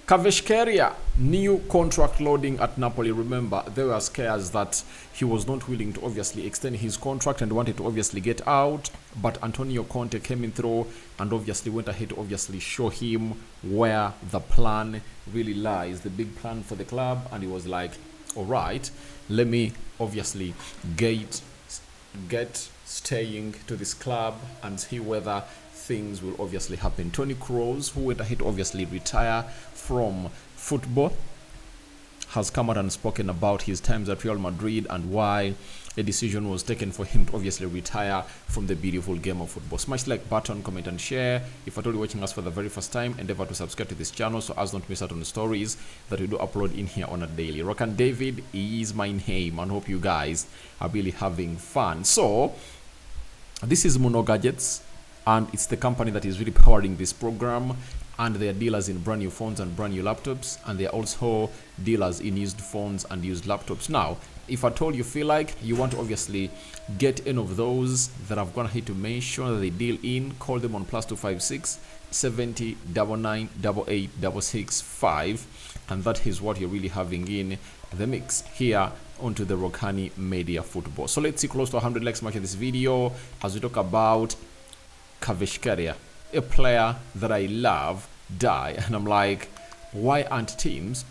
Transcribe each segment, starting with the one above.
Kvaratskhelia, new contract loading at Napoli. Remember, there were scares that he was not willing to obviously extend his contract and wanted to obviously get out. But Antonio Conte came in through and obviously went ahead to obviously show him where the plan really lies, the big plan for the club. And he was like, all right, let me obviously get staying to this club and see whether things will obviously happen. Toni Kroos, who went ahead to obviously retire from football, has come out and spoken about his times at Real Madrid and why a decision was taken for him to obviously retire from the beautiful game of football. Smash the like button, comment and share. If you're watching us for the very first time, endeavor to subscribe to this channel so as not to miss out on the stories that we do upload in here on a daily. Rokani David is my name and hope you guys are really having fun. So this is Mono Gadgets, and it's the company that is really powering this program, and they are dealers in brand new phones and brand new laptops, and they are also dealers in used phones and used laptops. Now, if at all you feel like you want to obviously get any of those that I've gone ahead to mention that they deal in, call them on +256 70 99 88 665, and that is what you're really having in the mix here onto the Rokani Media Football. So let's see close to 100 likes mark in this video as we talk about Kvaratskhelia, a player that I love, and I'm like, why aren't teams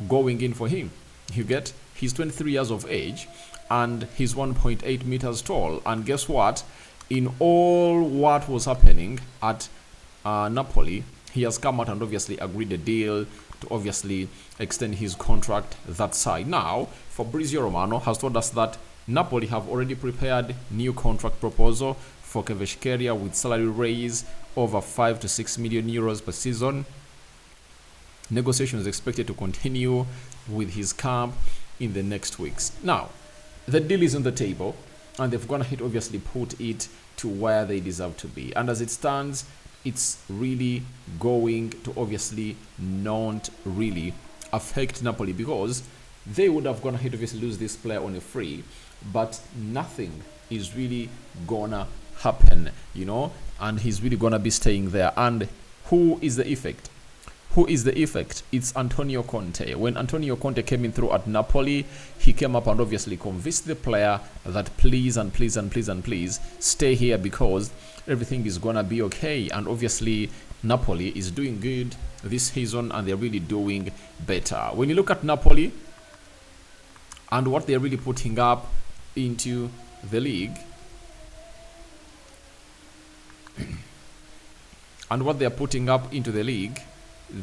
going in for him? You get, he's 23 years of age and he's 1.8 meters tall, and guess what, in all what was happening at Napoli, he has come out and obviously agreed a deal to obviously extend his contract that side. Now, Fabrizio Romano has told us that Napoli have already prepared new contract proposal for Kvaratskhelia with salary raise over 5 to 6 million euros per season. Negotiations is expected to continue with his camp in the next weeks. Now, the deal is on the table, and they've gone ahead obviously put it to where they deserve to be. And as it stands, it's really going to obviously not really affect Napoli, because they would have gone ahead obviously lose this player on a free, but nothing is really gonna happen, you know, and he's really gonna be staying there. And who is the effect? Who is the effect? It's Antonio Conte. When Antonio Conte came in through at Napoli, he came up and obviously convinced the player that please and please and please and please stay here because everything is gonna be okay. And obviously Napoli is doing good this season and they're really doing better. When you look at Napoli and what they're really putting up into the league,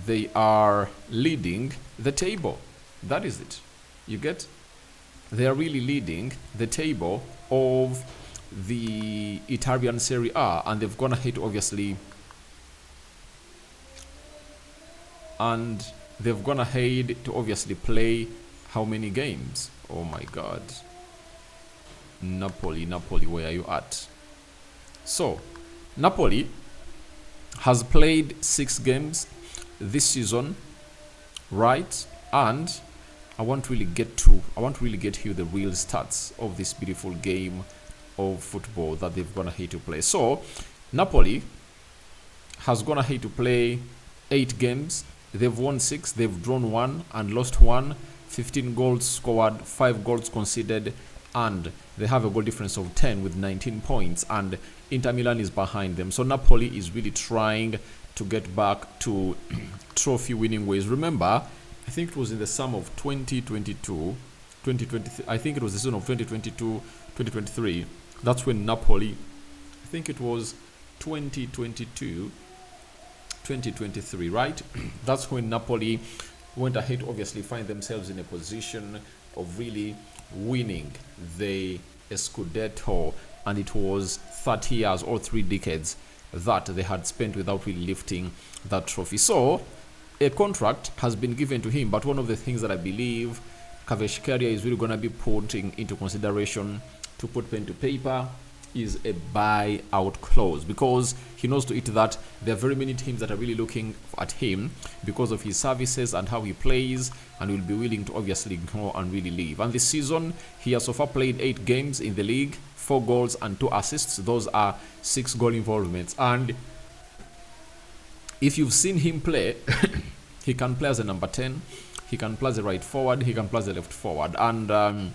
they are leading the table. That is it. You get? They are really leading the table of the Italian Serie A, and they've gone ahead obviously, and they've gone ahead to obviously play how many games? Oh my God. Napoli, where are you at? So, Napoli has played 6 games this season, right? And I want to really get you the real stats of this beautiful game of football that they've gone ahead to play. So Napoli has gone ahead to play 8 games. They've won 6, they've drawn 1 and lost 1. 15 goals scored, 5 goals conceded, and they have a goal difference of 10 with 19 points, and Inter Milan is behind them. So Napoli is really trying to get back to trophy winning ways. Remember, I think it was in the sum of 2022, 2023. I think it was the season of 2022, 2023. That's when Napoli, I think it was 2022, 2023, right? That's when Napoli went ahead to obviously find themselves in a position of really winning the Scudetto, and it was 30 years or 3 decades that they had spent without really lifting that trophy. So a contract has been given to him, but one of the things that I believe Kvaratskhelia is really going to be putting into consideration to put pen to paper is a buyout clause, because he knows to it that there are very many teams that are really looking at him because of his services and how he plays, and will be willing to obviously go and really leave. And this season he has so far played 8 games in the league, 4 goals and 2 assists. Those are 6 goal involvements. And if you've seen him play He can play as a number 10. He can play as a right forward. He can play as a left forward. And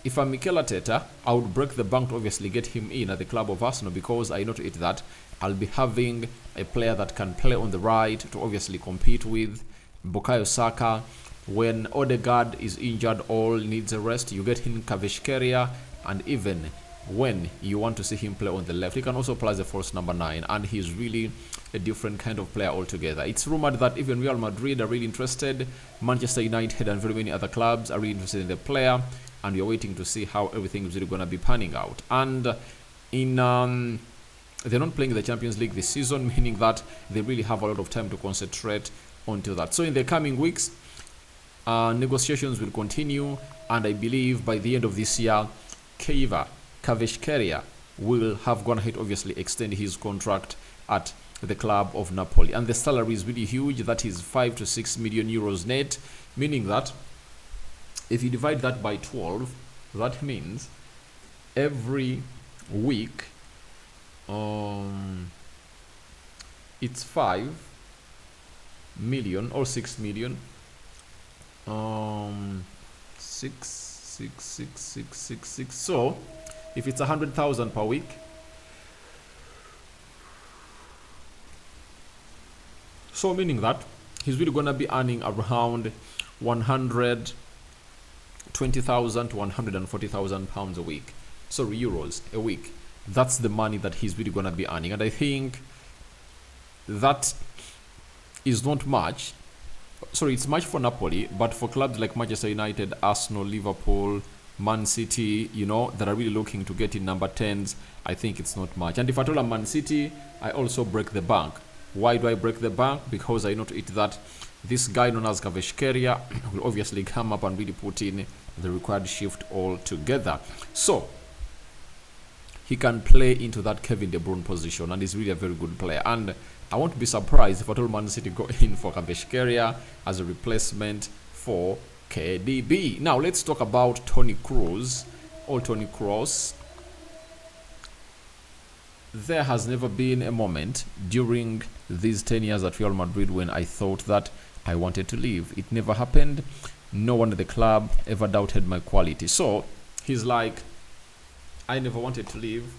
if I'm Mikel Arteta, I would break the bank to obviously get him in at the club of Arsenal, because I know to it that I'll be having a player that can play on the right to obviously compete with Bukayo Saka. When Odegaard is injured or needs a rest, you get him Kvaratskhelia, and even when you want to see him play on the left, he can also play as a false number 9, and he's really a different kind of player altogether. It's rumored that even Real Madrid are really interested, Manchester United and very many other clubs are really interested in the player, and we're waiting to see how everything is really going to be panning out. And they're not playing the Champions League this season, meaning that they really have a lot of time to concentrate onto that. So in the coming weeks, negotiations will continue, and I believe by the end of this year, Kvaratskhelia will have gone ahead, obviously extend his contract at the club of Napoli, and the salary is really huge. That is 5 to 6 million euros net, meaning that if you divide that by 12, that means every week it's 5 million or 6 million. 6. So if it's 100,000 per week, so meaning that he's really gonna be earning around 120,000 to 140,000 pounds a week. Sorry, euros a week. That's the money that he's really gonna be earning, and I think that is not much. Sorry, it's much for Napoli, but for clubs like Manchester United, Arsenal, Liverpool, Man City, that are really looking to get in number 10s, I think it's not much. And if I told I'm Man City, I also break the bank. Why do I break the bank? Because I know to it that this guy known as Kvaratskhelia will obviously come up and really put in the required shift altogether. So he can play into that Kevin De Bruyne position, and he's really a very good player. And I won't be surprised if at all Man City go in for Kvaratskhelia as a replacement for KDB. Now let's talk about Toni Kroos or Toni Kroos. There has never been a moment during these 10 years at Real Madrid when I thought that I wanted to leave. It never happened. No one at the club ever doubted my quality. So he's like, I never wanted to leave.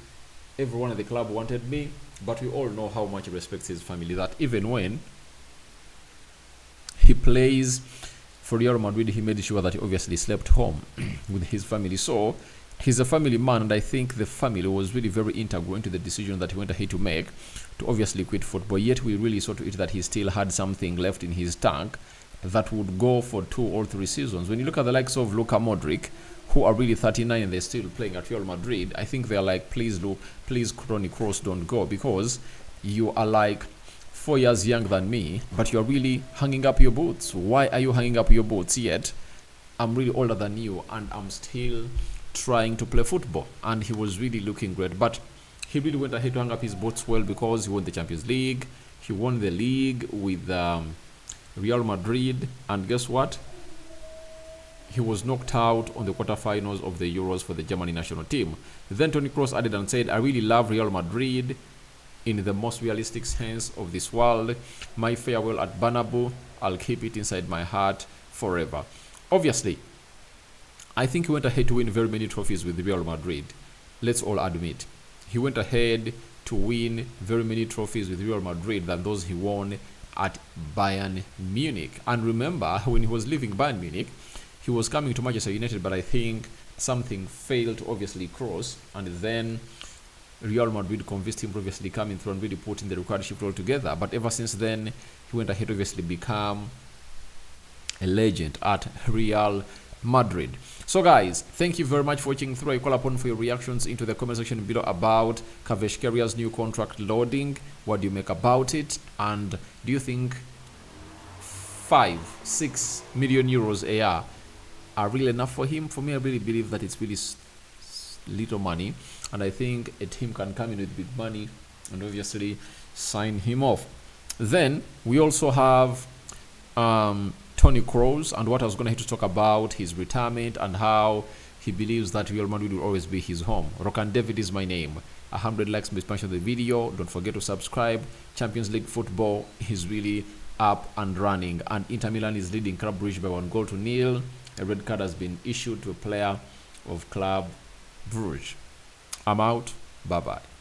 Everyone at the club wanted me, but we all know how much he respects his family, that even when he plays for Real Madrid, he made sure that he obviously slept home with his family. So he's a family man, and I think the family was really very integral into the decision that he went ahead to make to obviously quit football. Yet we really saw to it that he still had something left in his tank that would go for 2 or 3 seasons. When you look at the likes of Luka Modric, who are really 39 and they're still playing at Real Madrid, I think they're like, please Toni Kroos, don't go, because you are like 4 years younger than me, but you're really hanging up your boots. Why are you hanging up your boots? Yet I'm really older than you and I'm still trying to play football. And he was really looking great, but he really went ahead to hang up his boots well, because he won the Champions League, he won the league with Real Madrid, and guess what? He was knocked out on the quarterfinals of the Euros for the Germany national team. Then Toni Kroos added and said, I really love Real Madrid in the most realistic sense of this world. My farewell at Bernabeu, I'll keep it inside my heart forever. Obviously, I think he went ahead to win very many trophies with Real Madrid. Let's all admit, he went ahead to win very many trophies with Real Madrid than those he won at Bayern Munich. And remember, when he was leaving Bayern Munich, he was coming to Manchester United, but I think something failed to obviously cross, and then Real Madrid convinced him to obviously coming through and really put in the required shift altogether. But ever since then, he went ahead to obviously become a legend at Real Madrid. So guys, thank you very much for watching through. I call upon for your reactions into the comment section below about Kvaratskhelia new contract loading. What do you make about it? And do you think 5-6 million euros a year are really enough for him? For me, I really believe that it's really little money, and I think a team can come in with big money and obviously sign him off. Then we also have Toni Kroos, and what I was going to have to talk about his retirement and how he believes that Real Madrid will always be his home. Rokani David is my name. 100 likes, please punch on the video. Don't forget to subscribe. Champions League football is really up and running, and Inter Milan is leading Club Brugge by 1-0. A red card has been issued to a player of Club Brugge. I'm out. Bye-bye.